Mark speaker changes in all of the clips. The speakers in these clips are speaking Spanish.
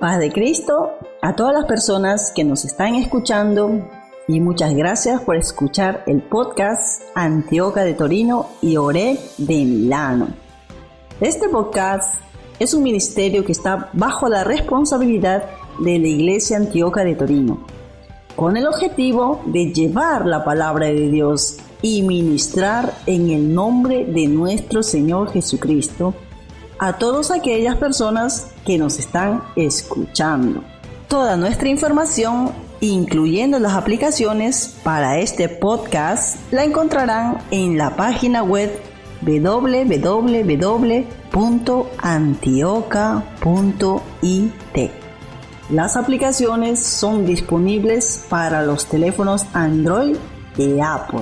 Speaker 1: Paz de Cristo a todas las personas que nos están escuchando y muchas gracias por escuchar el podcast Antioca de Torino y Oré de Milano. Este podcast es un ministerio que está bajo la responsabilidad de la Iglesia Antioca de Torino, con el objetivo de llevar la palabra de Dios y ministrar en el nombre de nuestro Señor Jesucristo a todas aquellas personas que nos están escuchando. Toda nuestra información, incluyendo las aplicaciones para este podcast, la encontrarán en la página web www.antioca.it. Las aplicaciones son disponibles para los teléfonos Android y Apple.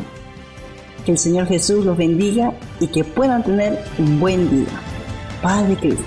Speaker 1: Que el Señor Jesús los bendiga y que puedan tener un buen día. Paz de Cristo.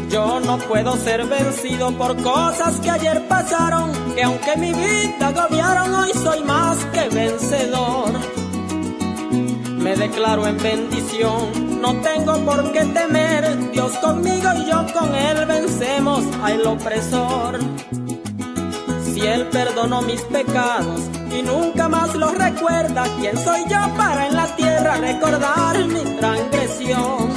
Speaker 2: Yo no puedo ser vencido por cosas que ayer pasaron, que aunque mi vida agobiaron, hoy soy más que vencedor. Me declaro en bendición, no tengo por qué temer, Dios conmigo y yo con Él vencemos al opresor. Si Él perdonó mis pecados y nunca más los recuerda, ¿quién soy yo para en la tierra recordar mi transgresión?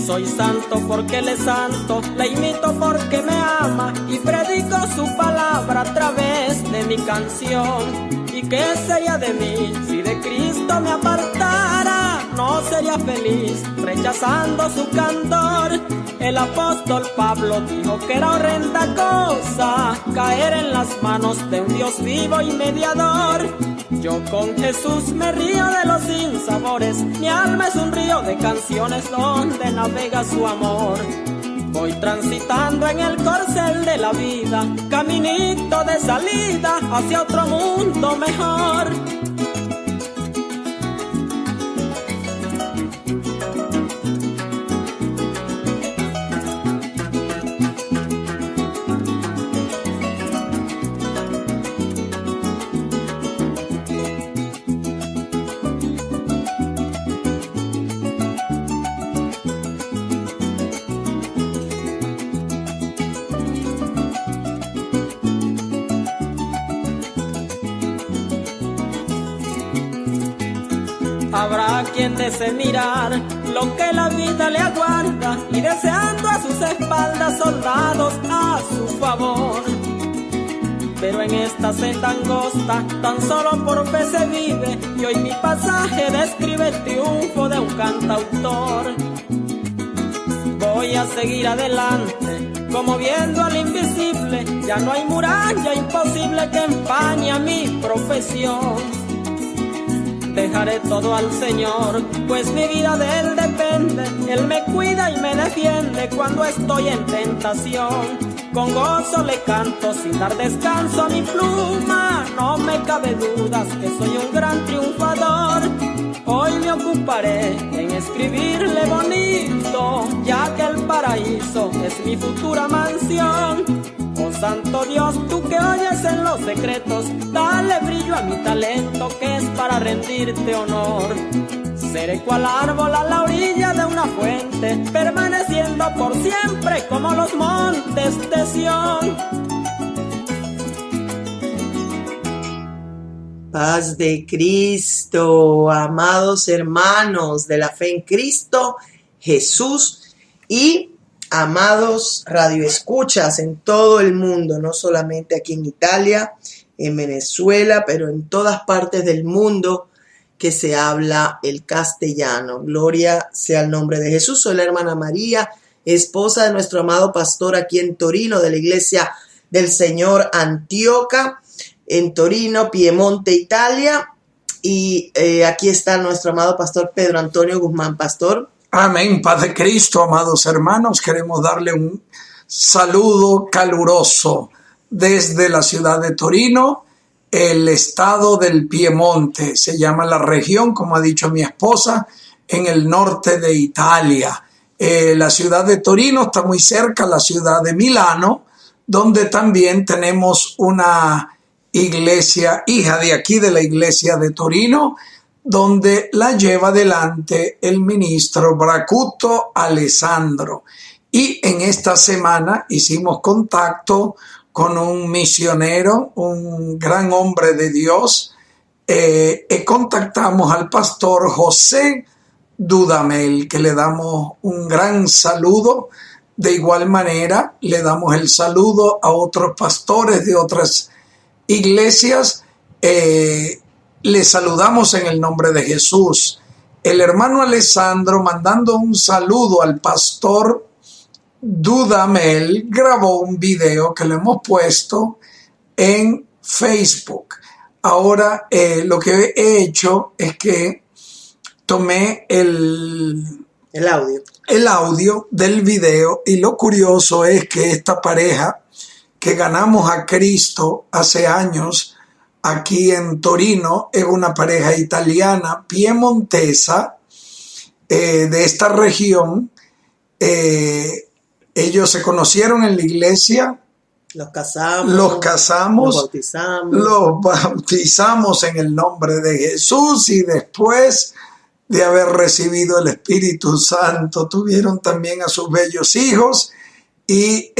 Speaker 2: Soy santo porque Él es santo, le imito porque me ama y predico su palabra a través de mi canción. ¿Y qué sería de mí si de Cristo me apartara? No sería feliz rechazando su candor. El apóstol Pablo dijo que era horrenda cosa caer en las manos de un Dios vivo y mediador. Yo con Jesús me río de los sinsabores, mi alma es un río de canciones donde navega su amor. Voy transitando en el corcel de la vida, caminito de salida hacia otro mundo mejor. Habrá quien desee mirar lo que la vida le aguarda y deseando a sus espaldas soldados a su favor. Pero en esta senda angosta tan solo por fe se vive y hoy mi pasaje describe el triunfo de un cantautor. Voy a seguir adelante como viendo al invisible, ya no hay muralla imposible que empañe mi profesión. Dejaré todo al Señor, pues mi vida de Él depende. Él me cuida y me defiende cuando estoy en tentación. Con gozo le canto sin dar descanso a mi pluma. No me cabe dudas que soy un gran triunfador. Hoy me ocuparé en escribirle bonito, ya que el paraíso es mi futura mansión. Oh santo Dios, tú que oyes en los secretos, dale brillo a mi talento que es para rendirte honor. Seré cual árbol a la orilla de una fuente, permaneciendo por siempre como los montes de Sión.
Speaker 3: Paz de Cristo, amados hermanos de la fe en Cristo Jesús y amados radioescuchas en todo el mundo, no solamente aquí en Italia, en Venezuela, pero en todas partes del mundo que se habla el castellano. Gloria sea el nombre de Jesús. Soy la hermana María, esposa de nuestro amado pastor aquí en Torino, de la Iglesia del Señor Antioca, en Torino, Piemonte, Italia. Y aquí está nuestro amado pastor Pedro Antonio Guzmán. Pastor.
Speaker 4: Amén, paz de Cristo, amados hermanos. Queremos darle un saludo caluroso desde la ciudad de Torino, el estado del Piemonte. Se llama la región, como ha dicho mi esposa, en el norte de Italia. La ciudad de Torino está muy cerca a la ciudad de Milano, donde también tenemos una iglesia, hija de aquí de la iglesia de Torino, donde la lleva adelante el ministro Bracuto Alessandro. Y en esta semana hicimos contacto con un misionero, un gran hombre de Dios, contactamos al pastor José Dudamel, que le damos un gran saludo. De igual manera, le damos el saludo a otros pastores de otras iglesias. Le saludamos en el nombre de Jesús. El hermano Alessandro, mandando un saludo al pastor Dudamel, grabó un video que le hemos puesto en Facebook. Ahora lo que he hecho es que tomé el audio del video, y lo curioso es que esta pareja que ganamos a Cristo hace años aquí en Torino es una pareja italiana piemontesa de esta región. Ellos se conocieron en la iglesia.
Speaker 3: Los casamos,
Speaker 4: los bautizamos en el nombre de Jesús, y después de haber recibido el Espíritu Santo tuvieron también a sus bellos hijos, y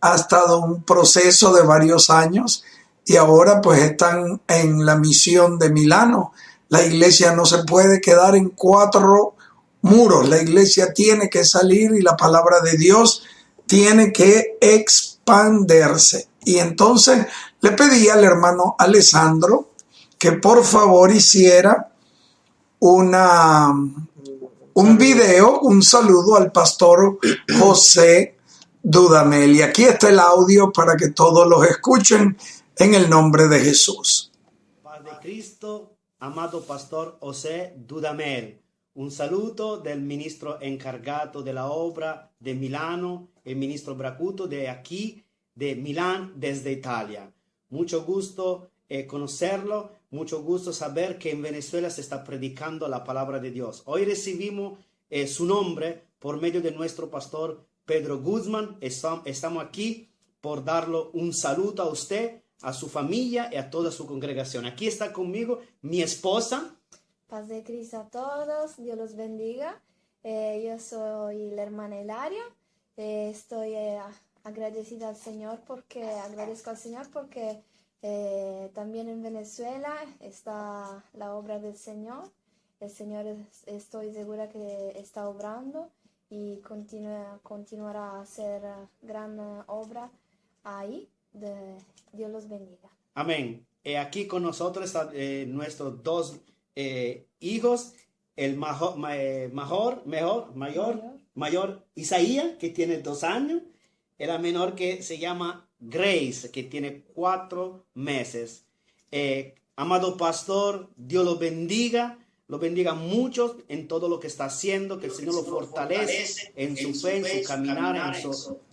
Speaker 4: ha estado un proceso de varios años, y ahora pues están en la misión de Milano. La iglesia no se puede quedar en 4 muros, la iglesia tiene que salir y la palabra de Dios tiene que expandirse. Y entonces le pedí al hermano Alessandro que por favor hiciera un video, un saludo al pastor José Dudamel. Y aquí está el audio para que todos los escuchen en el nombre de Jesús.
Speaker 5: Paz de Cristo, amado pastor José Dudamel. Un saludo del ministro encargado de la obra de Milano, el ministro Bracuto de aquí, de Milán, desde Italia. Mucho gusto conocerlo, mucho gusto saber que en Venezuela se está predicando la palabra de Dios. Hoy recibimos su nombre por medio de nuestro pastor Pedro Guzmán. Estamos aquí por darle un saludo a usted, a su familia y a toda su congregación. Aquí está conmigo mi esposa.
Speaker 6: Paz de Cristo a todos, Dios los bendiga. Yo soy la hermana Hilaria. Estoy agradecida al Señor agradezco al Señor porque también en Venezuela está la obra del Señor. El Señor estoy segura que está obrando y continuará a hacer gran obra ahí. Dios los bendiga.
Speaker 5: Amén. Aquí con nosotros están nuestros 2 hijos, el mayor Isaías, que tiene 2 años, y la menor que se llama Grace, que tiene 4 meses. Amado pastor, Dios lo bendiga mucho en todo lo que está haciendo, que el Señor lo fortalece en su fe, en su caminar,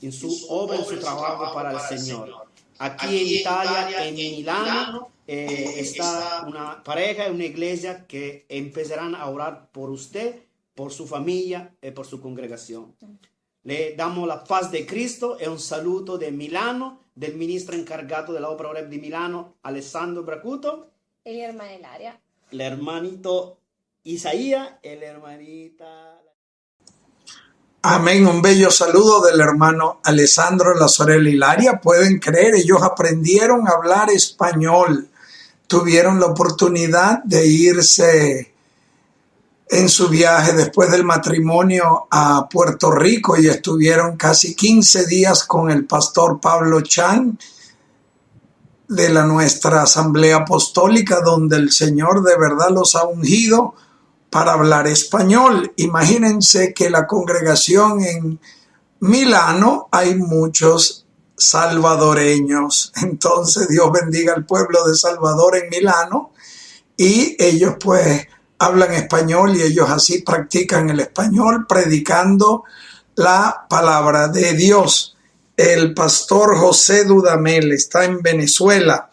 Speaker 5: en su obra, en su trabajo para el Señor. Aquí en Italia, en Milano, está una pareja, una iglesia que empezarán a orar por usted, por su familia y por su congregación. Le damos la paz de Cristo y un saludo de Milano, del ministro encargado de la obra web de Milano, Alessandro Bracuto.
Speaker 6: Y mi hermana Hilaria.
Speaker 5: El hermanito Isaías, el hermanita...
Speaker 4: Amén, un bello saludo del hermano Alessandro, la sorella Hilaria. Pueden creer, ellos aprendieron a hablar español. Tuvieron la oportunidad de irse en su viaje después del matrimonio a Puerto Rico y estuvieron casi 15 días con el pastor Pablo Chan de nuestra Asamblea Apostólica, donde el Señor de verdad los ha ungido para hablar español. Imagínense que la congregación en Milano hay muchos salvadoreños. Entonces Dios bendiga al pueblo de Salvador en Milano, y ellos pues hablan español y ellos así practican el español predicando la palabra de Dios. El pastor José Dudamel está en Venezuela.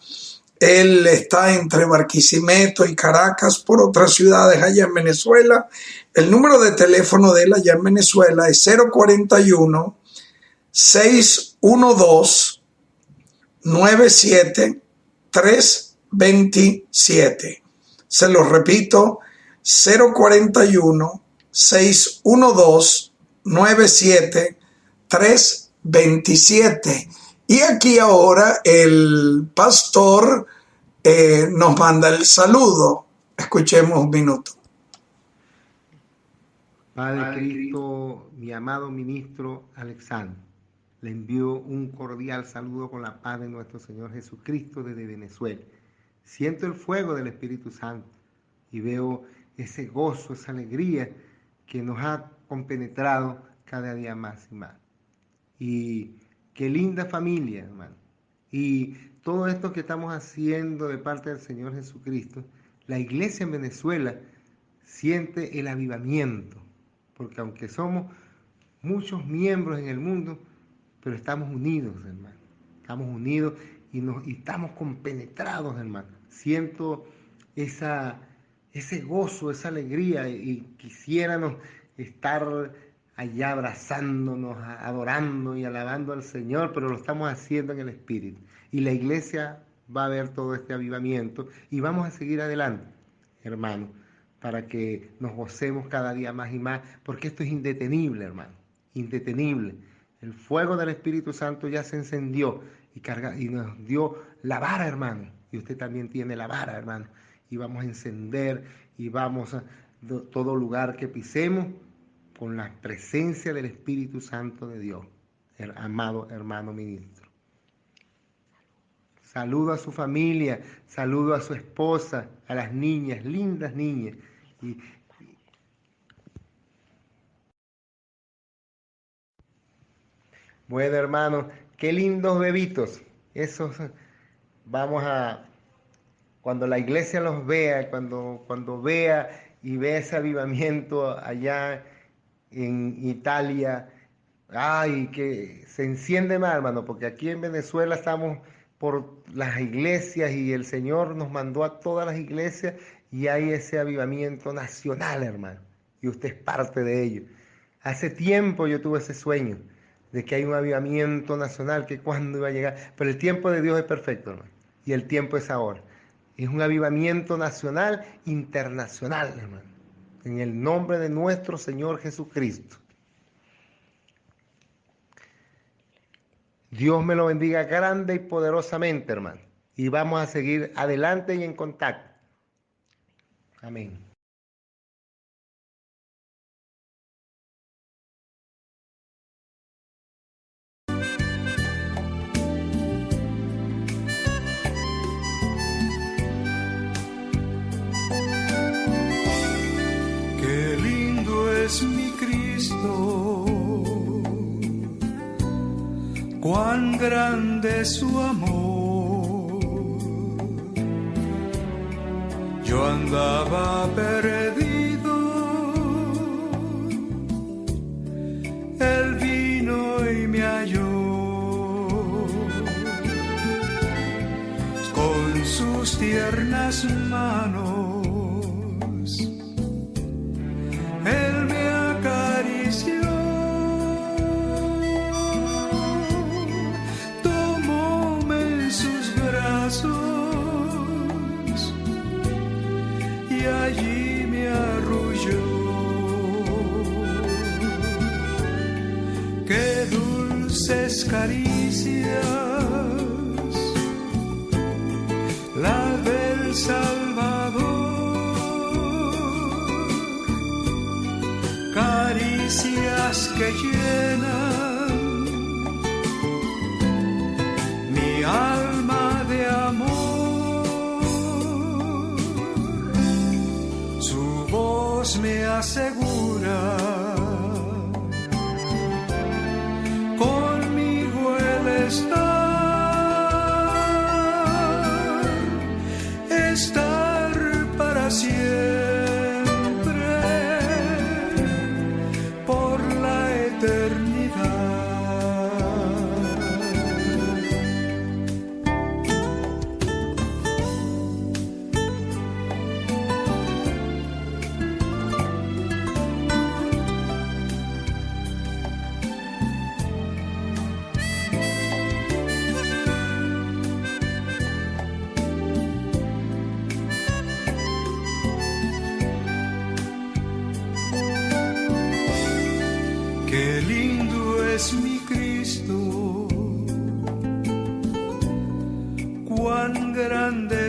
Speaker 4: Él está entre Barquisimeto y Caracas, por otras ciudades allá en Venezuela. El número de teléfono de él allá en Venezuela es 041-612-97327. Se lo repito, 041-612-97327. Y aquí ahora el pastor nos manda el saludo. Escuchemos un minuto.
Speaker 7: Padre Cristo, mi amado ministro Alexander, le envío un cordial saludo con la paz de nuestro Señor Jesucristo desde Venezuela. Siento el fuego del Espíritu Santo y veo ese gozo, esa alegría que nos ha compenetrado cada día más y más. Y qué linda familia, hermano. Y todo esto que estamos haciendo de parte del Señor Jesucristo, la iglesia en Venezuela siente el avivamiento, porque aunque somos muchos miembros en el mundo, pero estamos unidos, hermano. Estamos unidos y estamos compenetrados, hermano. Siento ese gozo, esa alegría, y quisiéramos estar allá abrazándonos, adorando y alabando al Señor, pero lo estamos haciendo en el Espíritu. Y la iglesia va a ver todo este avivamiento y vamos a seguir adelante, hermano, para que nos gocemos cada día más y más, porque esto es indetenible, hermano, indetenible. El fuego del Espíritu Santo ya se encendió y nos dio la vara, hermano, y usted también tiene la vara, hermano, y vamos a encender y vamos a todo lugar que pisemos con la presencia del Espíritu Santo de Dios, el amado hermano ministro. Saludo a su familia, saludo a su esposa, a las niñas, lindas niñas. Bueno, hermano, qué lindos bebitos. Esos cuando la iglesia los vea, cuando vea y vea ese avivamiento allá en Italia, ay, que se enciende más, hermano, porque aquí en Venezuela estamos por las iglesias y el Señor nos mandó a todas las iglesias y hay ese avivamiento nacional, hermano, y usted es parte de ello. Hace tiempo yo tuve ese sueño de que hay un avivamiento nacional, que cuándo iba a llegar, pero el tiempo de Dios es perfecto, hermano, y el tiempo es ahora. Es un avivamiento nacional, internacional, hermano, en el nombre de nuestro Señor Jesucristo. Dios me lo bendiga grande y poderosamente, hermano. Y vamos a seguir adelante y en contacto. Amén.
Speaker 8: Qué lindo es mi Cristo. Cuán grande es su amor. Yo andaba perdido, Él vino y me halló. Con sus tiernas manos, Él me acarició. Y allí me arrulló. Qué dulces caricias la del Salvador, caricias que llenan mi alma de amor. Me asegura, conmigo Él estar para siempre, por la eternidad.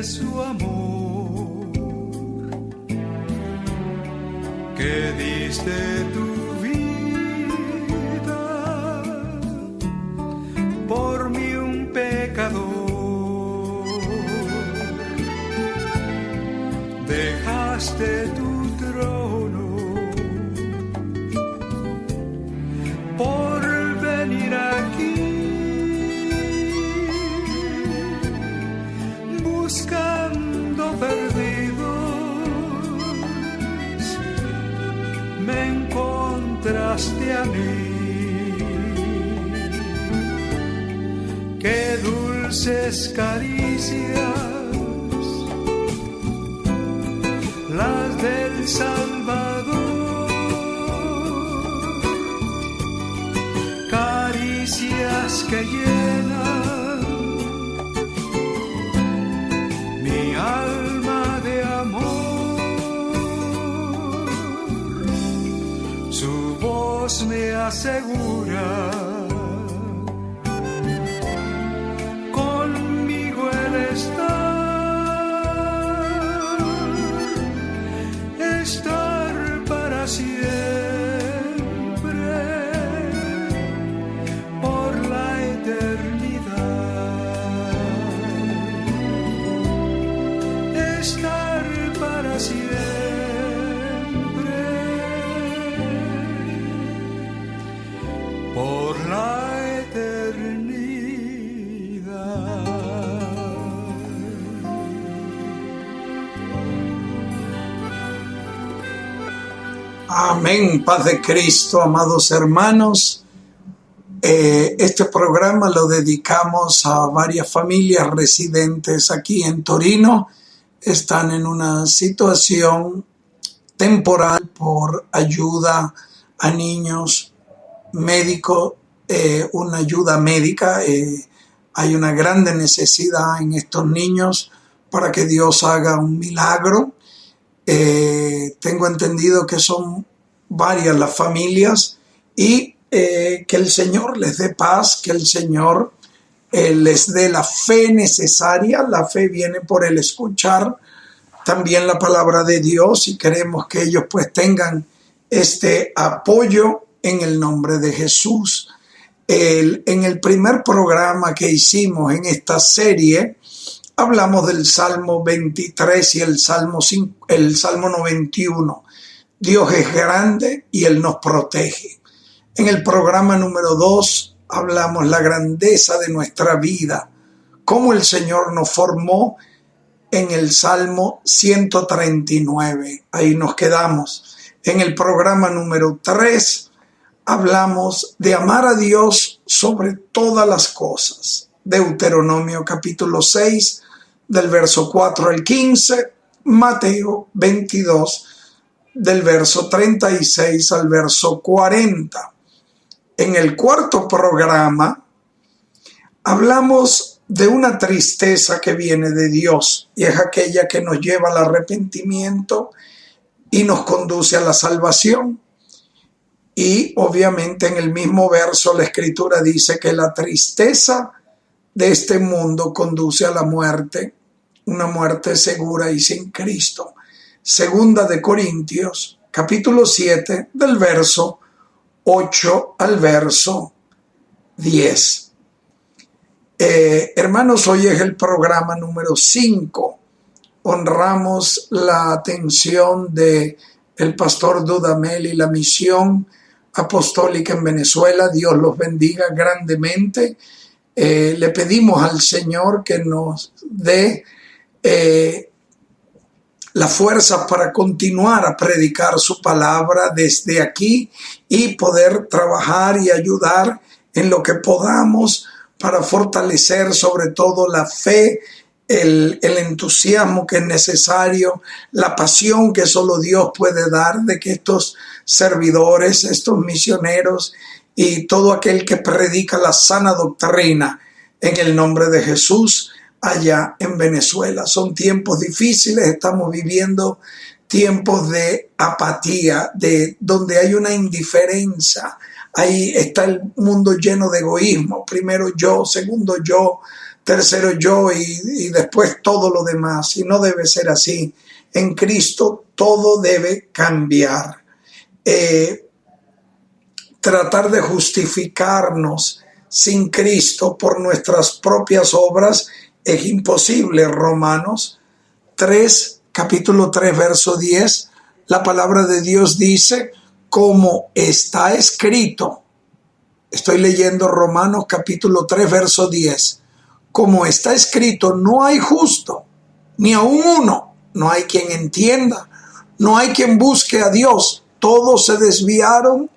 Speaker 8: de su amor, que diste tu vida por mí un pecador. Dejaste tu trono por venir aquí, buscando perdidos, me encontraste a mí. Qué dulces caricias las del Salvador, caricias que llenan mi alma de amor. Su voz me asegura, conmigo Él está. Estar para siempre, por la eternidad. Estar para siempre, por la eternidad.
Speaker 4: Amén, paz de Cristo, amados hermanos. Este programa lo dedicamos a varias familias residentes aquí en Torino. Están en una situación temporal por ayuda a niños, médicos, una ayuda médica. Hay una grande necesidad en estos niños para que Dios haga un milagro. Tengo entendido que son varias las familias y que el Señor les dé paz, que el Señor les dé la fe necesaria. La fe viene por el escuchar también la palabra de Dios y queremos que ellos pues tengan este apoyo en el nombre de Jesús. En el primer programa que hicimos en esta serie hablamos del Salmo 23 y el Salmo 91. Dios es grande y Él nos protege. En el programa número 2 hablamos la grandeza de nuestra vida, cómo el Señor nos formó en el Salmo 139. Ahí nos quedamos. En el programa número 3 hablamos de amar a Dios sobre todas las cosas. Deuteronomio capítulo 6, del verso 4 al 15, Mateo 22, del verso 36 al verso 40. En el cuarto programa hablamos de una tristeza que viene de Dios y es aquella que nos lleva al arrepentimiento y nos conduce a la salvación. Y obviamente en el mismo verso la Escritura dice que la tristeza de este mundo conduce a la muerte, una muerte segura y sin Cristo. Segunda de Corintios, capítulo 7, del verso 8 al verso 10. Hermanos, hoy es el programa número 5. Honramos la atención de el pastor Dudamel y la misión apostólica en Venezuela. Dios los bendiga grandemente. Le pedimos al Señor que nos dé la fuerza para continuar a predicar su palabra desde aquí y poder trabajar y ayudar en lo que podamos para fortalecer sobre todo la fe, el entusiasmo que es necesario, la pasión que solo Dios puede dar de que estos servidores, estos misioneros y todo aquel que predica la sana doctrina en el nombre de Jesús allá en Venezuela. Son tiempos difíciles, estamos viviendo tiempos de apatía, de donde hay una indiferencia. Ahí está el mundo lleno de egoísmo. Primero yo, segundo yo, tercero yo y después todo lo demás. Y no debe ser así. En Cristo todo debe cambiar. Tratar de justificarnos sin Cristo por nuestras propias obras es imposible. Romanos 3, capítulo 3, verso 10, la palabra de Dios dice, como está escrito. Estoy leyendo Romanos capítulo 3, verso 10. Como está escrito, no hay justo, ni aun uno. No hay quien entienda, no hay quien busque a Dios. Todos se desviaron,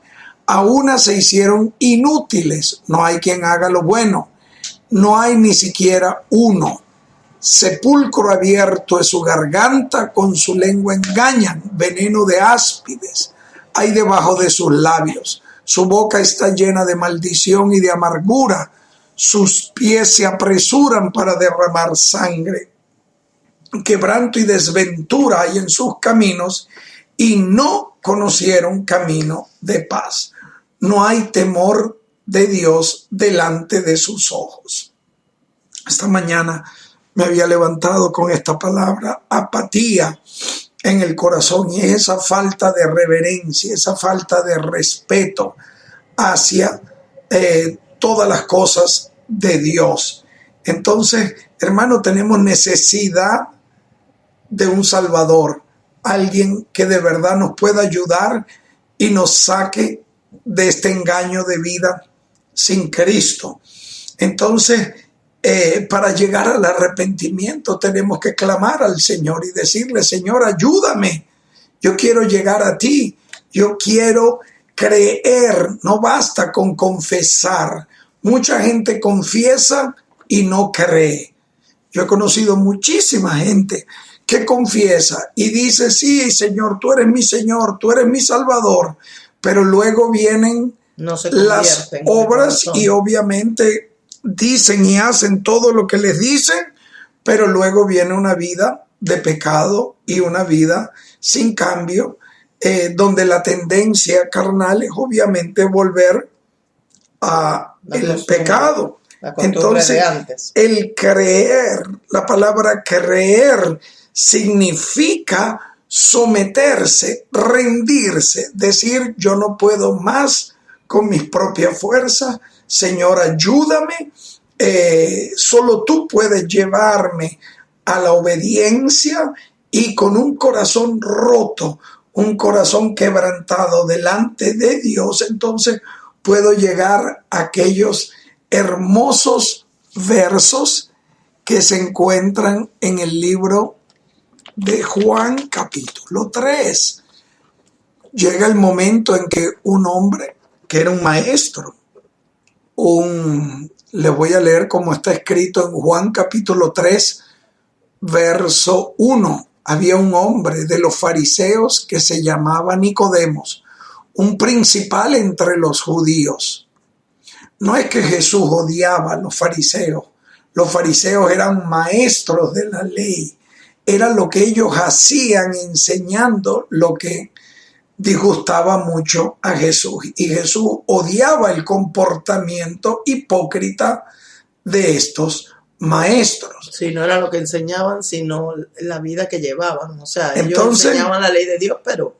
Speaker 4: a una se hicieron inútiles. No hay quien haga lo bueno, no hay ni siquiera uno. Sepulcro abierto es su garganta, con su lengua engañan, veneno de áspides hay debajo de sus labios. Su boca está llena de maldición y de amargura, sus pies se apresuran para derramar sangre. Quebranto y desventura hay en sus caminos, y no conocieron camino de paz. No hay temor de Dios delante de sus ojos. Esta mañana me había levantado con esta palabra, apatía en el corazón, y es esa falta de reverencia, esa falta de respeto hacia todas las cosas de Dios. Entonces, hermano, tenemos necesidad de un Salvador, alguien que de verdad nos pueda ayudar y nos saque de este engaño de vida sin Cristo. Entonces, para llegar al arrepentimiento tenemos que clamar al Señor y decirle, Señor, ayúdame, yo quiero llegar a ti, yo quiero creer, no basta con confesar. Mucha gente confiesa y no cree. Yo he conocido muchísima gente que confiesa y dice, sí, Señor, tú eres mi Señor, tú eres mi Salvador, pero luego vienen las obras y obviamente dicen y hacen todo lo que les dicen, pero luego viene una vida de pecado y una vida sin cambio, donde la tendencia carnal es obviamente volver a el pecado. Entonces, el creer, la palabra creer significa someterse, rendirse, decir yo no puedo más con mis propias fuerzas, Señor, ayúdame, solo tú puedes llevarme a la obediencia, y con un corazón roto, un corazón quebrantado delante de Dios, entonces puedo llegar a aquellos hermosos versos que se encuentran en el libro de Juan capítulo 3. Llega el momento en que un hombre que era un maestro, le voy a leer como está escrito en Juan capítulo 3, verso 1. Había un hombre de los fariseos que se llamaba Nicodemos, un principal entre los judíos. No es que Jesús odiaba a los fariseos. Los fariseos eran maestros de la ley. Era lo que ellos hacían enseñando lo que disgustaba mucho a Jesús. Y Jesús odiaba el comportamiento hipócrita de estos maestros.
Speaker 3: Sí, no era lo que enseñaban, sino la vida que llevaban. O sea, ellos enseñaban la ley de Dios, pero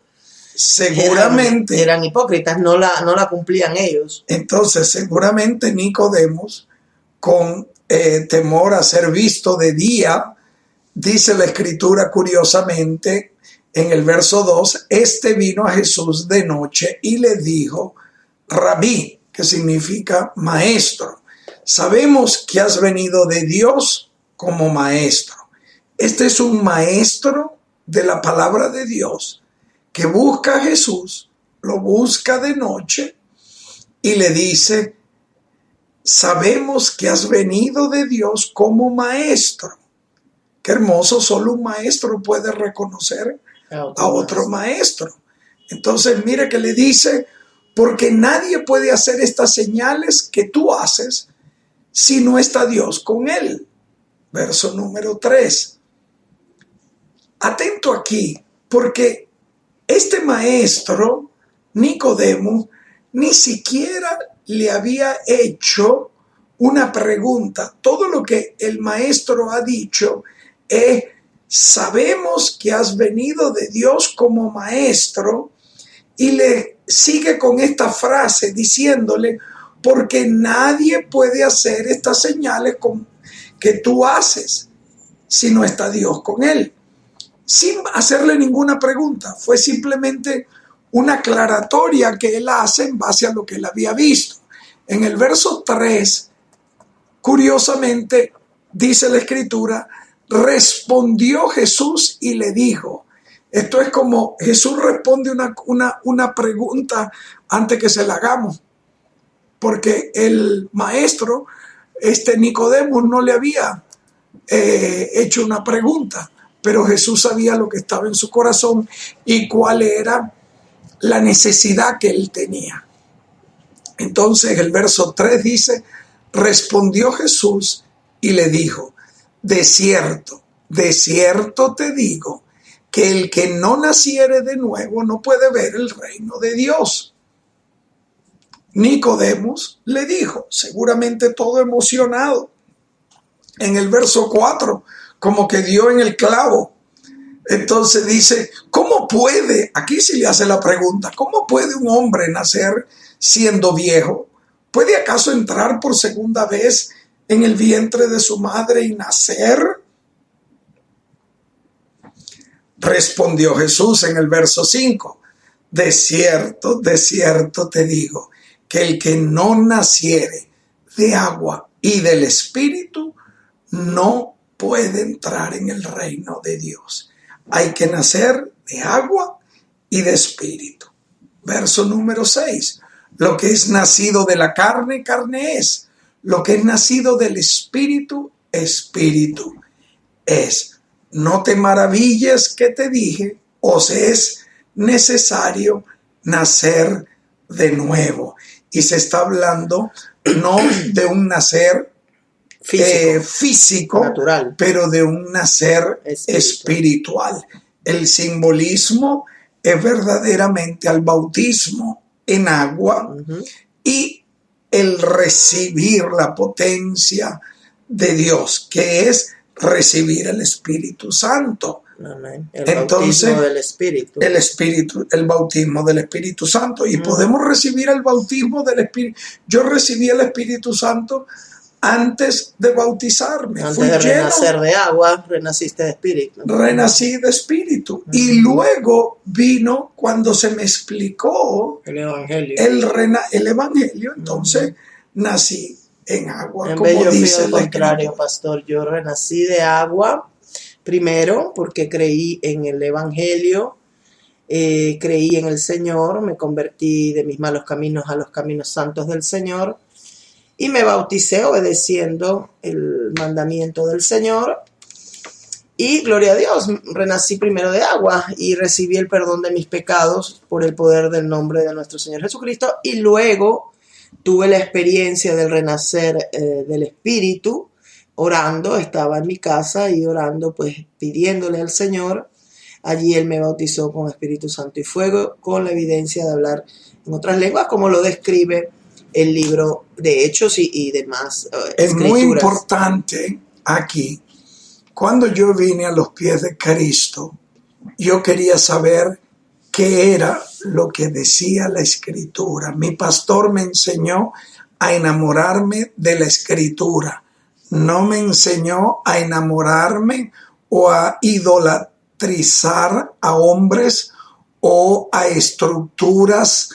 Speaker 3: seguramente eran hipócritas, no la cumplían ellos.
Speaker 4: Entonces, seguramente Nicodemos, con temor a ser visto de día, dice la Escritura curiosamente en el verso 2, este vino a Jesús de noche y le dijo, Rabí, que significa maestro, sabemos que has venido de Dios como maestro. Este es un maestro de la palabra de Dios que busca a Jesús, lo busca de noche y le dice, sabemos que has venido de Dios como maestro. Qué hermoso, solo un maestro puede reconocer a otro maestro. Entonces, mire que le dice, porque nadie puede hacer estas señales que tú haces si no está Dios con él. Verso número 3. Atento aquí, porque este maestro, Nicodemo, ni siquiera le había hecho una pregunta. Todo lo que el maestro ha dicho es: sabemos que has venido de Dios como maestro, y le sigue con esta frase diciéndole: porque nadie puede hacer estas señales que tú haces si no está Dios con él. Sin hacerle ninguna pregunta, fue simplemente una aclaratoria que él hace en base a lo que él había visto. En el verso 3, curiosamente, dice la Escritura: respondió Jesús y le dijo. Esto es como Jesús responde una pregunta antes que se la hagamos, porque el maestro, Nicodemo, no le había hecho una pregunta, pero Jesús sabía lo que estaba en su corazón y cuál era la necesidad que él tenía. Entonces el verso 3 dice: respondió Jesús y le dijo: de cierto te digo, que el que no naciere de nuevo no puede ver el reino de Dios. Nicodemos le dijo, seguramente todo emocionado, en el verso 4, como que dio en el clavo. Entonces dice: ¿cómo puede? Aquí sí le hace la pregunta: ¿cómo puede un hombre nacer siendo viejo? ¿Puede acaso entrar por segunda vez en el vientre de su madre y nacer? Respondió Jesús en el verso 5: de cierto te digo, que el que no naciere de agua y del Espíritu no puede entrar en el reino de Dios. Hay que nacer de agua y de Espíritu. Verso número 6: lo que es nacido de la carne, carne es. Lo que es nacido del Espíritu, Espíritu es. No te maravilles que te dije, os es necesario nacer de nuevo. Y se está hablando no de un nacer físico, natural, pero de un nacer espiritual. El simbolismo es verdaderamente al bautismo en agua y el recibir la potencia de Dios, que es recibir el Espíritu Santo.
Speaker 3: Amén. Bautismo del Espíritu.
Speaker 4: El bautismo del Espíritu Santo. Y podemos recibir el bautismo del Espíritu. Yo recibí el Espíritu Santo antes de bautizarme.
Speaker 3: Antes de renacer de agua, renaciste de espíritu.
Speaker 4: Renací de espíritu. Y luego vino cuando se me explicó
Speaker 3: el Evangelio.
Speaker 4: El Evangelio, entonces nací en agua.
Speaker 3: En vez, yo fui al contrario, pastor. Yo renací de agua primero porque creí en el Evangelio, creí en el Señor, me convertí de mis malos caminos a los caminos santos del Señor y me bauticé obedeciendo el mandamiento del Señor. Y gloria a Dios, renací primero de agua y recibí el perdón de mis pecados por el poder del nombre de nuestro Señor Jesucristo. Y luego tuve la experiencia del renacer del Espíritu, orando, estaba en mi casa y orando, pues pidiéndole al Señor. Allí Él me bautizó con Espíritu Santo y fuego, con la evidencia de hablar en otras lenguas, como lo describe el libro de Hechos y demás
Speaker 4: Es
Speaker 3: escrituras.
Speaker 4: Muy importante aquí. Cuando yo vine a los pies de Cristo, yo quería saber qué era lo que decía la Escritura. Mi pastor me enseñó a enamorarme de la Escritura. No me enseñó a enamorarme o a idolatrizar a hombres o a estructuras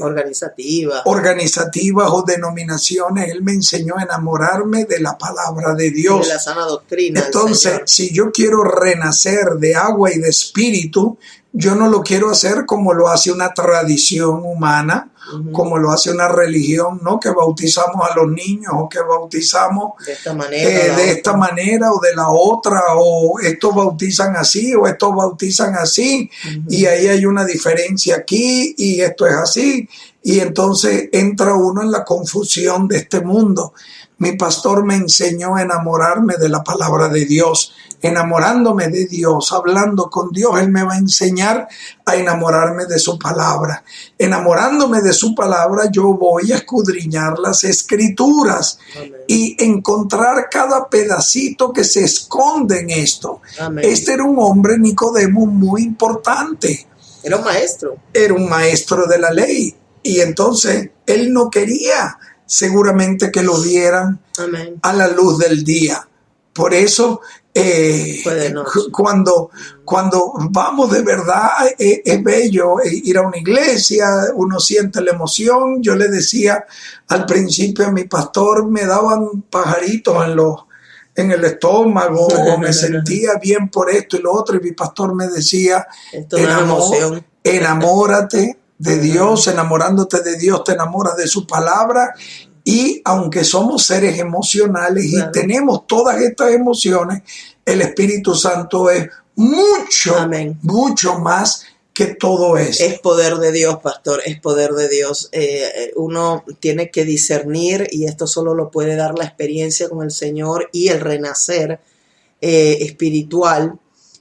Speaker 4: organizativas o denominaciones. Él me enseñó a enamorarme de la palabra de Dios,
Speaker 3: de la sana doctrina.
Speaker 4: Entonces, si yo quiero renacer de agua y de espíritu, yo no lo quiero hacer como lo hace una tradición humana, como lo hace una religión, ¿no? Que bautizamos a los niños o que bautizamos
Speaker 3: de esta manera
Speaker 4: o de la otra, o estos bautizan así o estos bautizan así, y ahí hay una diferencia aquí y esto es así, y entonces entra uno en la confusión de este mundo. mi pastor me enseñó a enamorarme de la palabra de Dios. Enamorándome de Dios, hablando con Dios, Él me va a enseñar a enamorarme de su palabra. Enamorándome de su palabra, yo voy a escudriñar las escrituras. Amén. Y encontrar cada pedacito que se esconde en esto. Amén. Este era un hombre, Nicodemo, muy importante.
Speaker 3: Era un maestro.
Speaker 4: Era un maestro de la ley. Y entonces él no quería seguramente que lo vieran Amén. A la luz del día. Por eso cuando vamos de verdad, es bello ir a una iglesia, uno siente la emoción. Yo le decía al principio a mi pastor, me daban pajaritos en el estómago, o me sentía bien por esto y lo otro, y mi pastor me decía, enamórate de Dios. Enamorándote de Dios te enamoras de su palabra. Y aunque somos seres emocionales y tenemos todas estas emociones, el Espíritu Santo es mucho, Amén. Mucho más que todo eso.
Speaker 3: Es poder de Dios, pastor, es poder de Dios. Uno tiene que discernir, y esto solo lo puede dar la experiencia con el Señor y el renacer espiritual,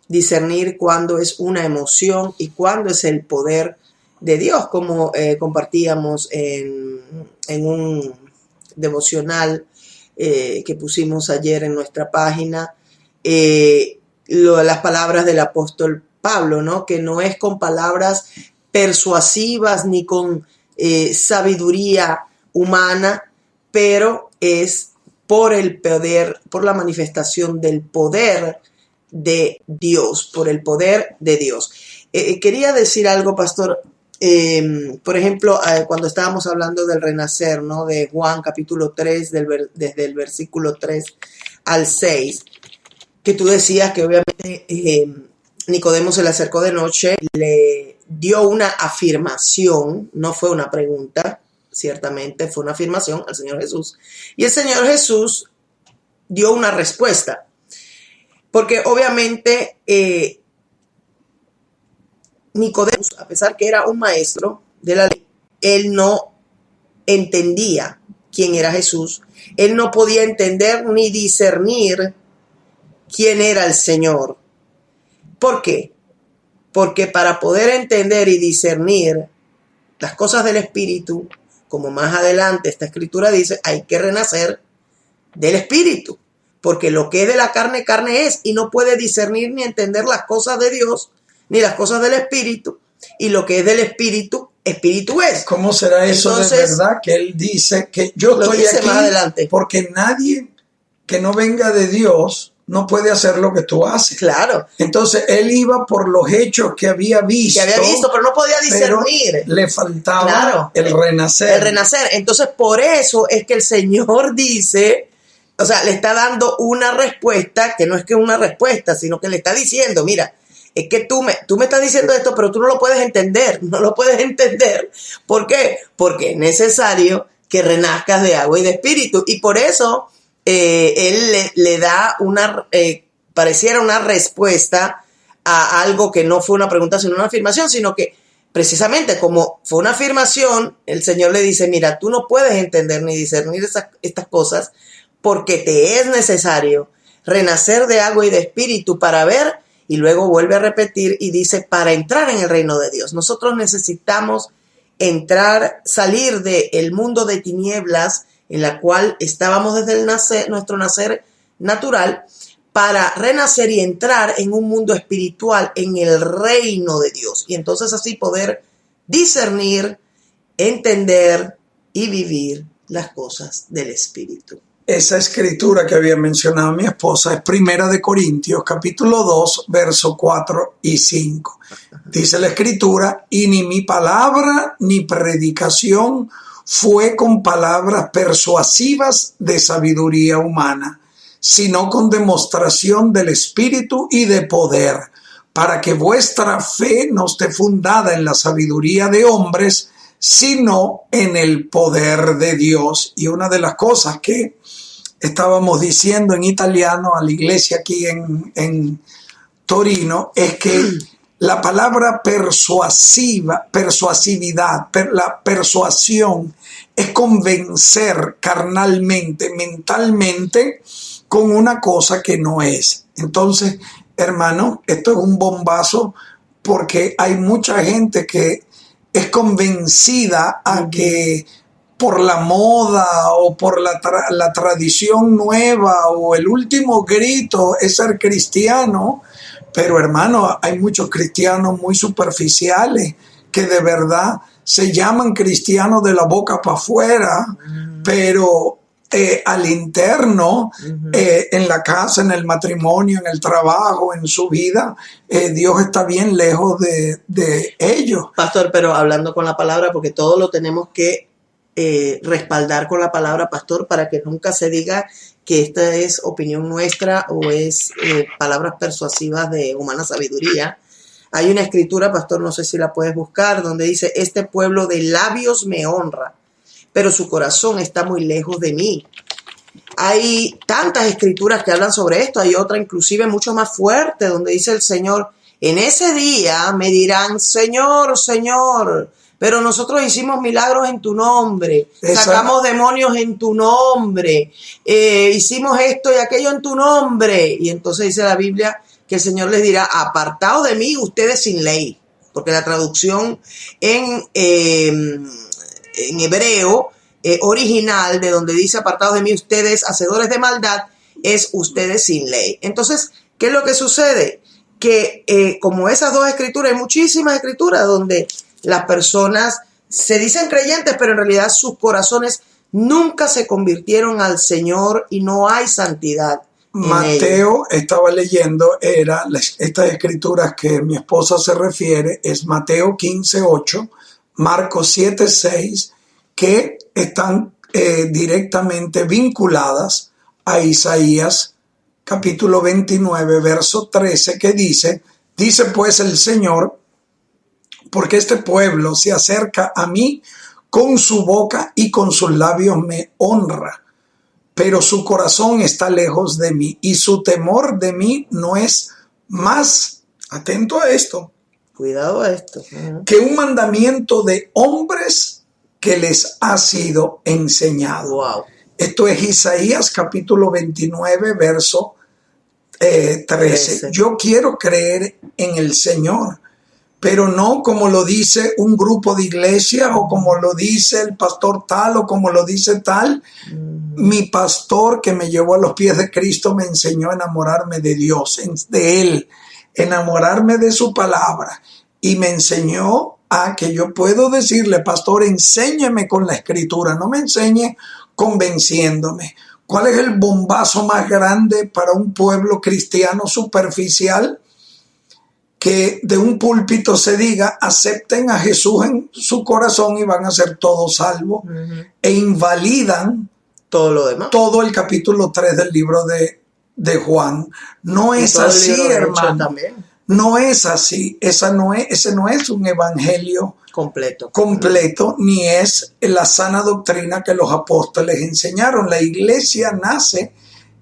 Speaker 3: discernir cuándo es una emoción y cuándo es el poder de Dios, como compartíamos en un devocional que pusimos ayer en nuestra página, las palabras del apóstol Pablo, ¿no? Que no es con palabras persuasivas ni con sabiduría humana, pero es por el poder, por la manifestación del poder de Dios, por el poder de Dios. Quería decir algo, pastor. Por ejemplo, cuando estábamos hablando del renacer, ¿no? De Juan capítulo 3, desde el versículo 3 al 6, que tú decías que obviamente Nicodemo se le acercó de noche, le dio una afirmación, no fue una pregunta, ciertamente fue una afirmación al Señor Jesús. Y el Señor Jesús dio una respuesta, porque obviamente Nicodemo, a pesar que era un maestro de la ley, él no entendía quién era Jesús. Él no podía entender ni discernir quién era el Señor. ¿Por qué? Porque para poder entender y discernir las cosas del Espíritu, como más adelante esta escritura dice, hay que renacer del Espíritu. Porque lo que es de la carne, carne es, y no puede discernir ni entender las cosas de Dios ni las cosas del Espíritu, y lo que es del Espíritu, Espíritu es.
Speaker 4: ¿Cómo será eso? Entonces, de verdad que él dice que yo estoy aquí
Speaker 3: más adelante,
Speaker 4: porque nadie que no venga de Dios no puede hacer lo que tú haces?
Speaker 3: Claro.
Speaker 4: Entonces él iba por los hechos que había visto,
Speaker 3: pero no podía discernir.
Speaker 4: Le faltaba el renacer.
Speaker 3: El renacer. Entonces por eso es que el Señor dice, o sea, le está dando una respuesta que no es que una respuesta, sino que le está diciendo, mira, es que tú me estás diciendo esto, pero tú no lo puedes entender. No lo puedes entender. ¿Por qué? Porque es necesario que renazcas de agua y de espíritu. Y por eso él le da pareciera una respuesta a algo que no fue una pregunta, sino una afirmación, sino que precisamente como fue una afirmación, el Señor le dice, mira, tú no puedes entender ni discernir estas cosas porque te es necesario renacer de agua y de espíritu para ver. Y luego vuelve a repetir y dice, para entrar en el reino de Dios. Nosotros necesitamos salir del mundo de tinieblas en la cual estábamos desde nuestro nacer natural, para renacer y entrar en un mundo espiritual, en el reino de Dios. Y entonces así poder discernir, entender y vivir las cosas del Espíritu.
Speaker 4: Esa escritura que había mencionado mi esposa es 1 de Corintios, capítulo 2, versos 4 y 5. Dice la escritura, y ni mi palabra ni predicación fue con palabras persuasivas de sabiduría humana, sino con demostración del Espíritu y de poder, para que vuestra fe no esté fundada en la sabiduría de hombres, sino en el poder de Dios. Y una de las cosas que estábamos diciendo en italiano a la iglesia aquí en Torino es que La palabra persuasividad, la persuasión es convencer carnalmente, mentalmente, con una cosa que no es. Entonces, hermano, esto es un bombazo porque hay mucha gente que es convencida a que por la moda o por la tradición nueva o el último grito es ser cristiano. Pero hermano, hay muchos cristianos muy superficiales que de verdad se llaman cristianos de la boca para afuera, pero al interno, en la casa, en el matrimonio, en el trabajo, en su vida, Dios está bien lejos de ellos.
Speaker 3: Pastor, pero hablando con la palabra, porque todo lo tenemos que respaldar con la palabra, pastor, para que nunca se diga que esta es opinión nuestra o es palabras persuasivas de humana sabiduría. Hay una escritura, pastor, no sé si la puedes buscar, donde dice: este pueblo de labios me honra, pero su corazón está muy lejos de mí. Hay tantas escrituras que hablan sobre esto. Hay otra inclusive mucho más fuerte, donde dice el Señor: en ese día me dirán, Señor, Señor, pero nosotros hicimos milagros en tu nombre, sacamos demonios en tu nombre, hicimos esto y aquello en tu nombre. Y entonces dice la Biblia que el Señor les dirá: apartaos de mí, ustedes sin ley. Porque la traducción en hebreo original, de donde dice apartados de mí, ustedes hacedores de maldad, es ustedes sin ley. Entonces, ¿qué es lo que sucede? Que como esas dos escrituras, hay muchísimas escrituras donde las personas se dicen creyentes, pero en realidad sus corazones nunca se convirtieron al Señor y no hay santidad.
Speaker 4: Mateo, estaba leyendo, estas escrituras que mi esposa se refiere, es Mateo 15:8, Marcos 7:6, que están directamente vinculadas a Isaías capítulo 29, verso 13, que dice pues el Señor: porque este pueblo se acerca a mí con su boca y con sus labios me honra, pero su corazón está lejos de mí y su temor de mí no es más, atento a esto,
Speaker 3: cuidado a esto,
Speaker 4: que un mandamiento de hombres que les ha sido enseñado.
Speaker 3: Wow.
Speaker 4: Esto es Isaías capítulo 29, verso 13. Yo quiero creer en el Señor, pero no como lo dice un grupo de iglesia o como lo dice el pastor tal o como lo dice tal. Mi pastor que me llevó a los pies de Cristo me enseñó a enamorarme de Dios, de Él, enamorarme de su palabra, y me enseñó a que yo puedo decirle: pastor, enséñeme con la escritura, no me enseñe convenciéndome. ¿Cuál es el bombazo más grande para un pueblo cristiano superficial? Que de un púlpito se diga: acepten a Jesús en su corazón y van a ser todos salvos, e invalidan
Speaker 3: todo lo demás,
Speaker 4: todo el capítulo 3 del libro de Juan. No es así, hermano. No es así. Ese no es un evangelio completo, ni es la sana doctrina que los apóstoles enseñaron. La iglesia nace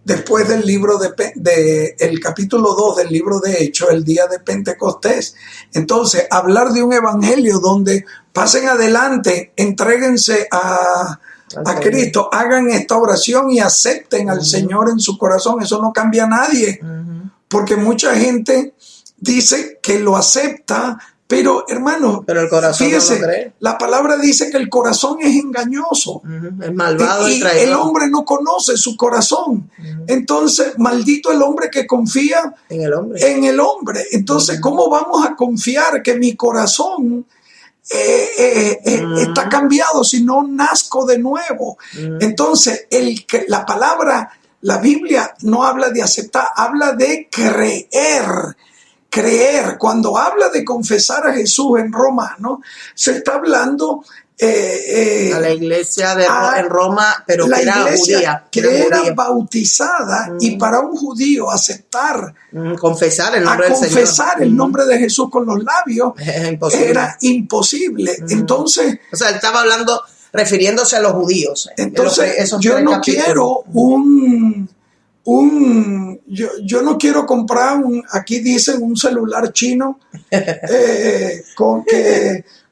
Speaker 4: después del libro el capítulo 2 del libro de Hechos, el día de Pentecostés. Entonces, hablar de un evangelio donde pasen adelante, entréguense a Cristo, hagan esta oración y acepten al Señor en su corazón, eso no cambia a nadie, porque mucha gente dice que lo acepta, pero hermano,
Speaker 3: pero el corazón
Speaker 4: fíjese,
Speaker 3: no lo cree.
Speaker 4: La palabra dice que el corazón es engañoso,
Speaker 3: es malvado
Speaker 4: y el hombre no conoce su corazón. Entonces, maldito el hombre que confía en el hombre. Entonces, ¿cómo vamos a confiar que mi corazón está cambiado si no nazco de nuevo? Entonces, la palabra, la Biblia no habla de aceptar, habla de creer. Cuando habla de confesar a Jesús en Romano, se está hablando
Speaker 3: a la iglesia en Roma, pero que era judía,
Speaker 4: que era bautizada, y para un judío aceptar,
Speaker 3: confesar el nombre
Speaker 4: el nombre de Jesús con los labios era imposible. Entonces,
Speaker 3: o sea, él estaba refiriéndose a los judíos.
Speaker 4: Entonces, yo no quiero un yo no quiero comprar aquí dicen un celular chino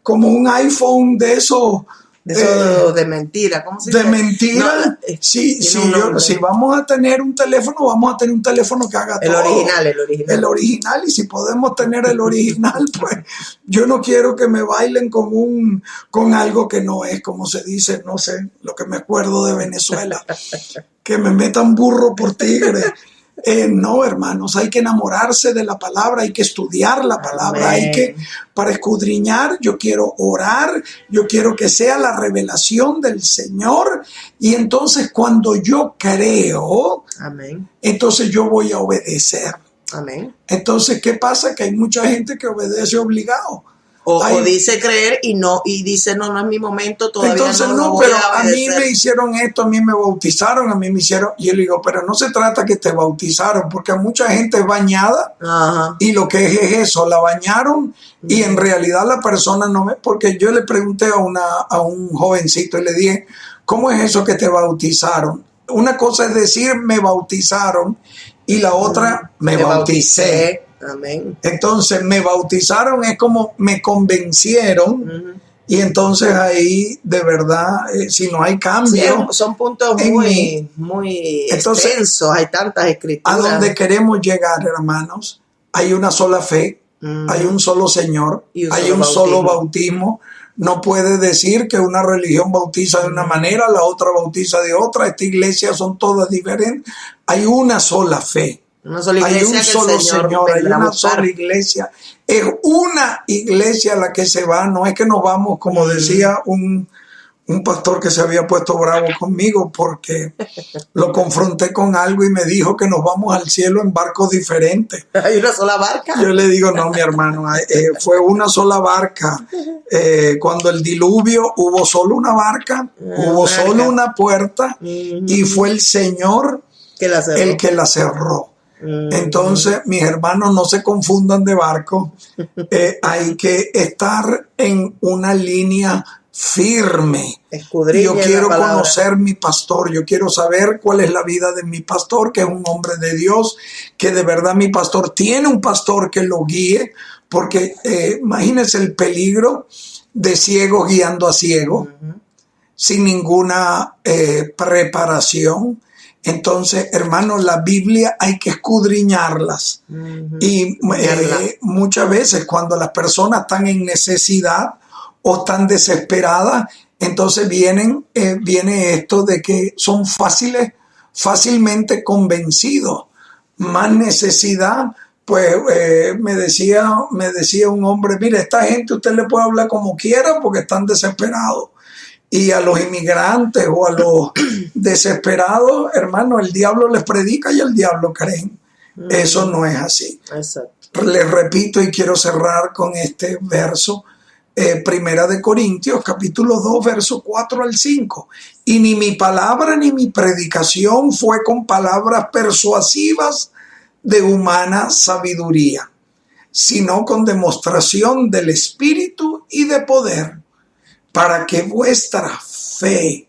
Speaker 4: como un iPhone de esos.
Speaker 3: De mentira, ¿cómo se dice?
Speaker 4: De mentira.
Speaker 3: No,
Speaker 4: si vamos a tener un teléfono, vamos a tener un teléfono que haga
Speaker 3: el
Speaker 4: todo.
Speaker 3: El original.
Speaker 4: Y si podemos tener el original, pues yo no quiero que me bailen con algo que no es, como se dice, no sé, lo que me acuerdo de Venezuela, que me metan burro por tigre. No, hermanos, hay que enamorarse de la palabra, hay que estudiar la palabra,
Speaker 3: Amén.
Speaker 4: para escudriñar, yo quiero orar, yo quiero que sea la revelación del Señor, y entonces cuando yo creo,
Speaker 3: Amén.
Speaker 4: entonces yo voy a obedecer.
Speaker 3: Amén.
Speaker 4: Entonces, ¿qué pasa? Que hay mucha gente que obedece obligado.
Speaker 3: O dice creer y dice, no es mi momento, todavía
Speaker 4: entonces,
Speaker 3: no voy
Speaker 4: pero
Speaker 3: a
Speaker 4: a mí
Speaker 3: obedecer.
Speaker 4: me hicieron esto, a mí me bautizaron, a mí me hicieron, y yo le digo, pero no se trata que te bautizaron, porque mucha gente es bañada,
Speaker 3: Ajá.
Speaker 4: y lo que es eso, la bañaron, y en realidad la persona no me, porque yo le pregunté a un jovencito y le dije, ¿cómo es eso que te bautizaron? Una cosa es decir, me bautizaron, y la otra, me bauticé.
Speaker 3: Amén.
Speaker 4: Entonces me bautizaron, es como me convencieron, y entonces ahí de verdad, si no hay cambio.
Speaker 3: Sí, son puntos muy
Speaker 4: Entonces,
Speaker 3: extensos, hay tantas escrituras.
Speaker 4: A donde queremos llegar, hermanos, hay una sola fe, hay un solo Señor, hay un solo bautismo. No puede decir que una religión bautiza de una manera, la otra bautiza de otra. Esta iglesia son todas diferentes. Hay una sola fe.
Speaker 3: Una sola iglesia,
Speaker 4: hay un solo Señor, hay una sola iglesia. Es una iglesia la que se va, no es que nos vamos, como decía un pastor que se había puesto bravo conmigo porque lo confronté con algo y me dijo que nos vamos al cielo en barcos diferentes.
Speaker 3: ¿Hay una sola barca?
Speaker 4: Yo le digo, no, mi hermano, fue una sola barca. Cuando el diluvio hubo solo una barca, hubo solo una puerta, y fue el Señor el que la cerró. Entonces, mis hermanos, no se confundan de barco. Hay que estar en una línea firme. Yo quiero conocer mi pastor, yo quiero saber cuál es la vida de mi pastor, que es un hombre de Dios, que de verdad mi pastor tiene un pastor que lo guíe, porque imagínense el peligro de ciegos guiando a ciegos, sin ninguna preparación. Entonces, hermanos, la Biblia hay que escudriñarlas. Y muchas veces cuando las personas están en necesidad o están desesperadas, entonces viene esto de que son fácilmente convencidos. Más necesidad, pues me decía un hombre, mire, esta gente usted le puede hablar como quiera porque están desesperados. Y a los inmigrantes o a los desesperados, hermano, el diablo les predica y el diablo creen. Eso no es así.
Speaker 3: Exacto.
Speaker 4: Les repito y quiero cerrar con este verso, Primera de Corintios, capítulo 2, verso 4 al 5. Y ni mi palabra ni mi predicación fue con palabras persuasivas de humana sabiduría, sino con demostración del Espíritu y de poder, para que vuestra fe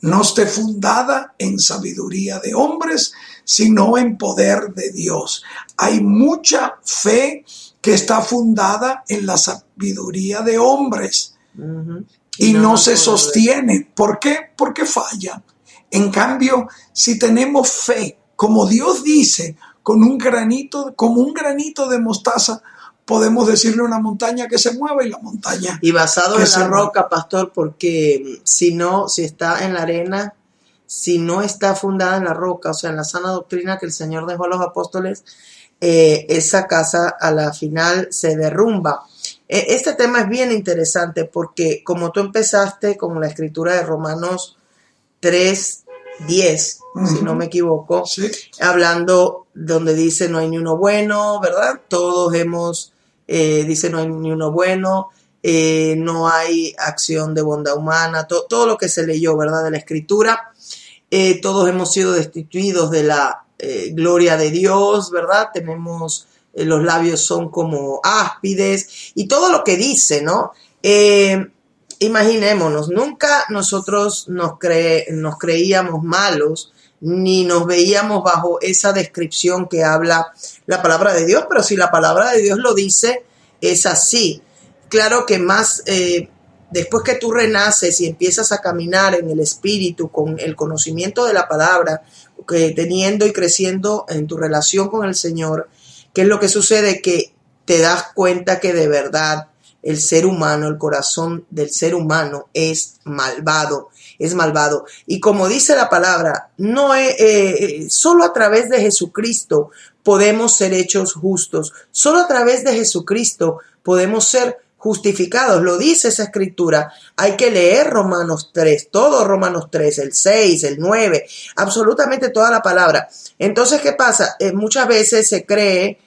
Speaker 4: no esté fundada en sabiduría de hombres, sino en poder de Dios. Hay mucha fe que está fundada en la sabiduría de hombres y no se sostiene. ¿Por qué? Porque falla. En cambio, si tenemos fe, como Dios dice, como un granito de mostaza, podemos decirle a una montaña que se mueva y la montaña.
Speaker 3: Y basado en la roca, pastor, porque si está en la arena, si no está fundada en la roca, o sea, en la sana doctrina que el Señor dejó a los apóstoles, esa casa a la final se derrumba. Este tema es bien interesante porque como tú empezaste con la escritura de Romanos 3:10, si no me equivoco,
Speaker 4: sí,
Speaker 3: hablando donde dice no hay ni uno bueno, ¿verdad? Todos dice no hay ni uno bueno, no hay acción de bondad humana, todo lo que se leyó, ¿verdad? De la escritura, todos hemos sido destituidos de la gloria de Dios, ¿verdad? Tenemos, los labios son como áspides y todo lo que dice, ¿no? Imaginémonos, nunca nosotros nos creíamos malos ni nos veíamos bajo esa descripción que habla la palabra de Dios, pero si la palabra de Dios lo dice, es así. Claro que más después que tú renaces y empiezas a caminar en el Espíritu con el conocimiento de la palabra, que teniendo y creciendo en tu relación con el Señor, ¿qué es lo que sucede? Que te das cuenta que de verdad el ser humano, el corazón del ser humano es malvado. Es malvado. Y como dice la palabra, no solo a través de Jesucristo podemos ser hechos justos. Solo a través de Jesucristo podemos ser justificados. Lo dice esa escritura. Hay que leer Romanos 3, todo Romanos 3, el 6, el 9, absolutamente toda la palabra. Entonces, ¿qué pasa? Muchas veces se cree,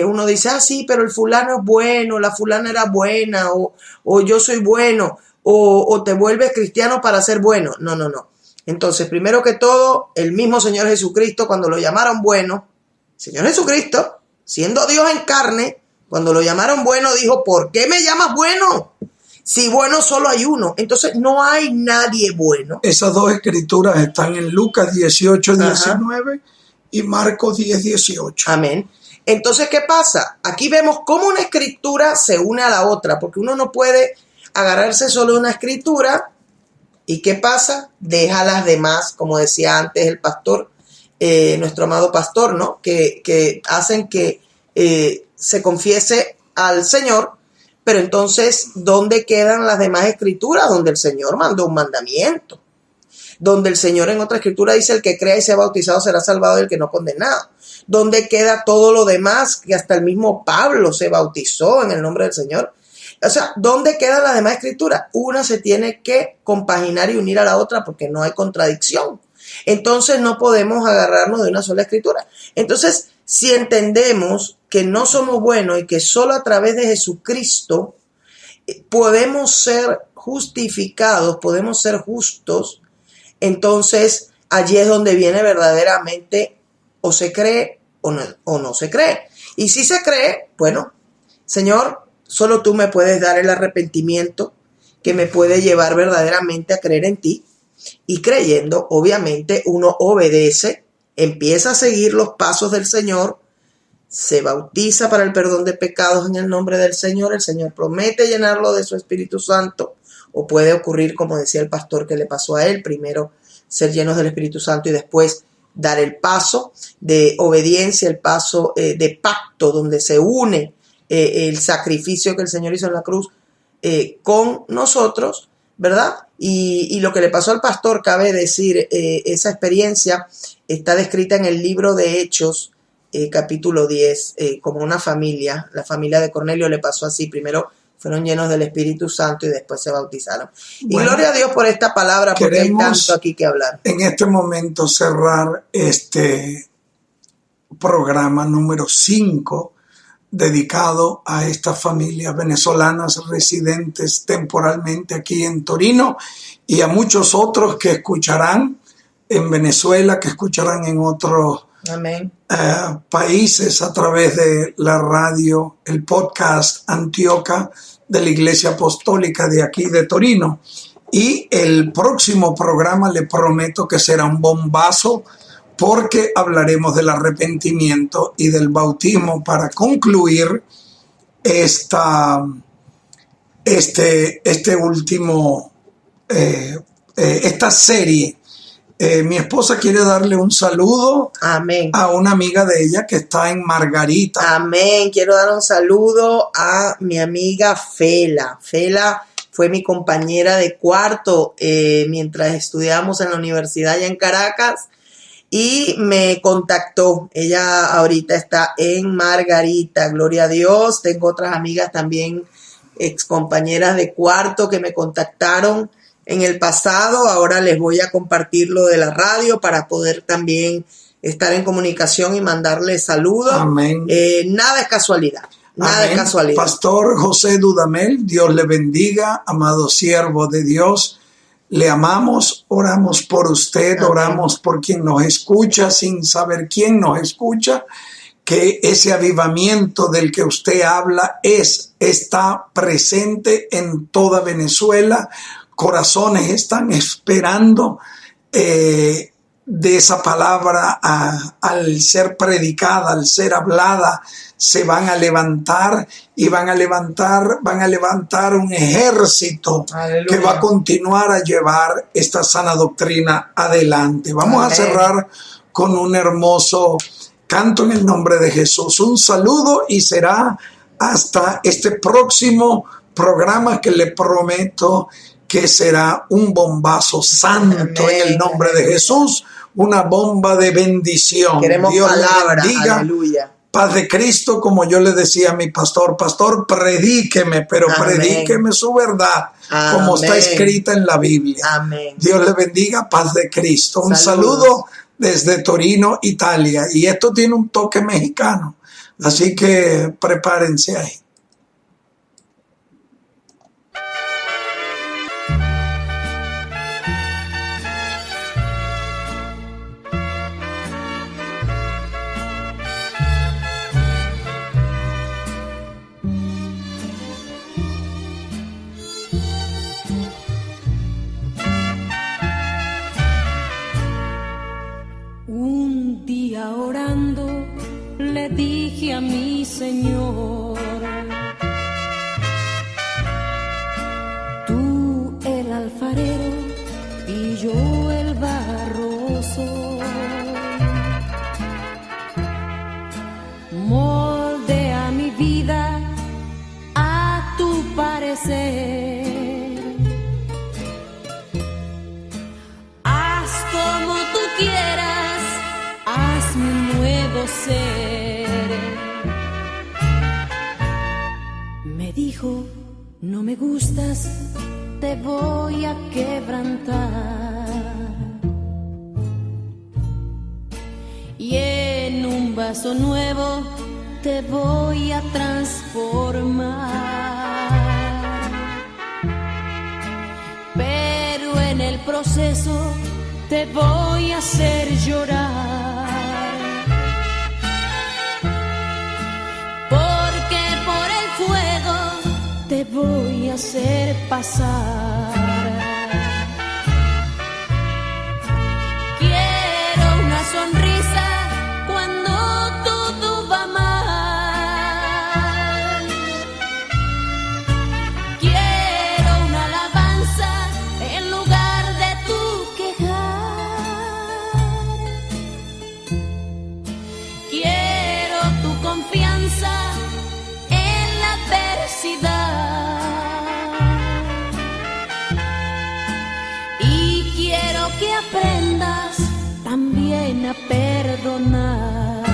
Speaker 3: uno dice, sí, pero el fulano es bueno, la fulana era buena, o yo soy bueno. O te vuelves cristiano para ser bueno. No. Entonces, primero que todo, el mismo Señor Jesucristo, cuando lo llamaron bueno, Señor Jesucristo, siendo Dios en carne, cuando lo llamaron bueno, dijo, ¿por qué me llamas bueno? Si bueno solo hay uno. Entonces, no hay nadie bueno.
Speaker 4: Esas dos escrituras están en Lucas 18, 19 y Marcos 10, 18.
Speaker 3: Amén. Entonces, ¿qué pasa? Aquí vemos cómo una escritura se une a la otra, porque uno no puede agarrarse solo de una escritura. ¿Y qué pasa? Deja las demás, como decía antes el pastor, nuestro amado pastor, ¿no? Que hacen que se confiese al Señor, pero entonces, ¿dónde quedan las demás escrituras? Donde el Señor mandó un mandamiento, donde el Señor en otra escritura dice, el que crea y sea bautizado será salvado y el que no condenado. ¿Dónde queda todo lo demás? Que hasta el mismo Pablo se bautizó en el nombre del Señor. O sea, ¿dónde queda la demás escritura? Una se tiene que compaginar y unir a la otra porque no hay contradicción. Entonces no podemos agarrarnos de una sola escritura. Entonces, si entendemos que no somos buenos y que solo a través de Jesucristo podemos ser justificados, podemos ser justos, entonces allí es donde viene verdaderamente o se cree o no se cree. Y si se cree, bueno, Señor, solo tú me puedes dar el arrepentimiento que me puede llevar verdaderamente a creer en ti. Y creyendo, obviamente, uno obedece, empieza a seguir los pasos del Señor, se bautiza para el perdón de pecados en el nombre del Señor. El Señor promete llenarlo de su Espíritu Santo. O puede ocurrir, como decía el pastor, que le pasó a él, primero ser llenos del Espíritu Santo y después dar el paso de obediencia, el paso de pacto, donde se une el sacrificio que el Señor hizo en la cruz con nosotros, ¿verdad? Y lo que le pasó al pastor, cabe decir, esa experiencia está descrita en el libro de Hechos, capítulo 10, como una familia. La familia de Cornelio le pasó así: primero fueron llenos del Espíritu Santo y después se bautizaron.
Speaker 4: Bueno,
Speaker 3: y gloria a Dios por esta palabra, porque hay tanto aquí que hablar.
Speaker 4: En este momento cerrar este programa número 5 dedicado a estas familias venezolanas residentes temporalmente aquí en Torino y a muchos otros que escucharán en Venezuela, que escucharán en otros países a través de la radio, el podcast Antioca de la Iglesia Apostólica de aquí de Torino. Y el próximo programa le prometo que será un bombazo, porque hablaremos del arrepentimiento y del bautismo para concluir esta serie. Mi esposa quiere darle un saludo a una amiga de ella que está en Margarita.
Speaker 3: Amén. Quiero dar un saludo a mi amiga Fela. Fela fue mi compañera de cuarto mientras estudiamos en la universidad allá en Caracas. Y me contactó. Ella ahorita está en Margarita, gloria a Dios. Tengo otras amigas también, ex compañeras de cuarto, que me contactaron en el pasado. Ahora les voy a compartir lo de la radio para poder también estar en comunicación y mandarles saludos.
Speaker 4: Amén.
Speaker 3: Nada es casualidad. Nada es casualidad.
Speaker 4: Pastor José Dudamel, Dios le bendiga, amado siervo de Dios. Le amamos, oramos por usted, amén. Oramos por quien nos escucha sin saber quién nos escucha, que ese avivamiento del que usted habla está presente en toda Venezuela. Corazones están esperando de esa palabra al ser predicada, al ser hablada, se van a levantar y van a levantar un ejército.
Speaker 3: Aleluya.
Speaker 4: Que va a continuar a llevar esta sana doctrina adelante. Vamos
Speaker 3: Amén.
Speaker 4: a cerrar con un hermoso canto en el nombre de Jesús. Un saludo y será hasta este próximo programa que le prometo que será un bombazo santo.
Speaker 3: Amén.
Speaker 4: En el nombre de Jesús, una bomba de bendición.
Speaker 3: Queremos
Speaker 4: Dios le
Speaker 3: palabra.
Speaker 4: bendiga.
Speaker 3: Aleluya.
Speaker 4: Paz de Cristo, como yo le decía a mi pastor, predíqueme, pero
Speaker 3: Amén.
Speaker 4: predíqueme su verdad, como está
Speaker 3: Amén.
Speaker 4: escrita en la Biblia.
Speaker 3: Amén.
Speaker 4: Dios le bendiga, paz de Cristo. Un
Speaker 3: Saludos.
Speaker 4: saludo desde Torino, Italia. Y esto tiene un toque mexicano, así que prepárense ahí.
Speaker 9: Un día orando le dije a mi Señor, tú el alfarero y yo el barro soy. Moldea mi vida a tu parecer. Haz como tú quieras, hazme un nuevo ser. Me dijo, no me gustas, te voy a quebrantar. Y en un vaso nuevo te voy a transformar. Pero en el proceso te voy a hacer llorar. Porque por el fuego te voy a hacer pasar. Quiero una sonrisa cuando todo va mal. Quiero una alabanza en lugar de tu quejar. Quiero tu confianza en la adversidad. Y quiero que aprendas también a perdonar.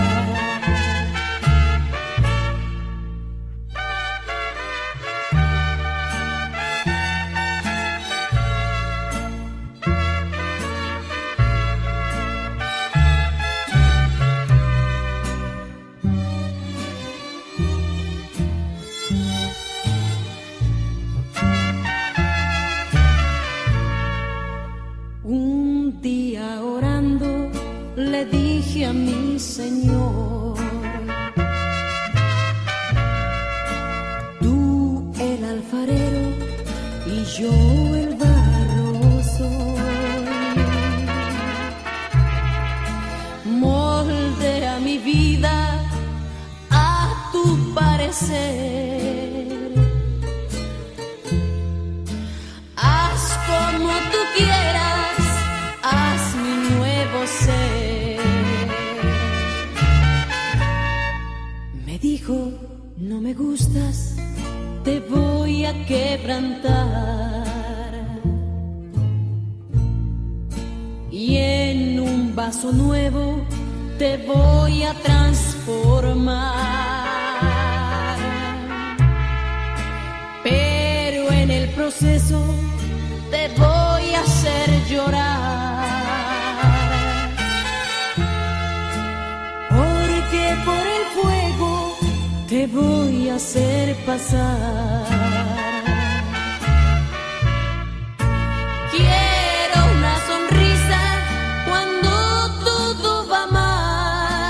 Speaker 9: Un día orando le dije a mi Señor, tú el alfarero y yo el barro soy. Moldea mi vida a tu parecer. Haz como tú quieras, haz mi nuevo ser. Me dijo, no me gustas, te voy a quebrantar. Y en un vaso nuevo te voy a transformar. Pero en el proceso te voy a hacer llorar. Porque por el fuego te voy a hacer pasar. Quiero una sonrisa cuando todo va mal.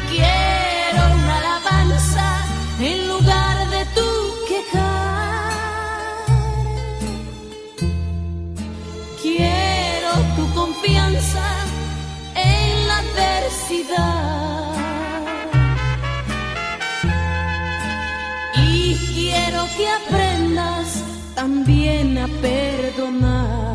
Speaker 9: Quiero una alabanza en lugar de tu quejar. felicidad. Y quiero que aprendas también a perdonar.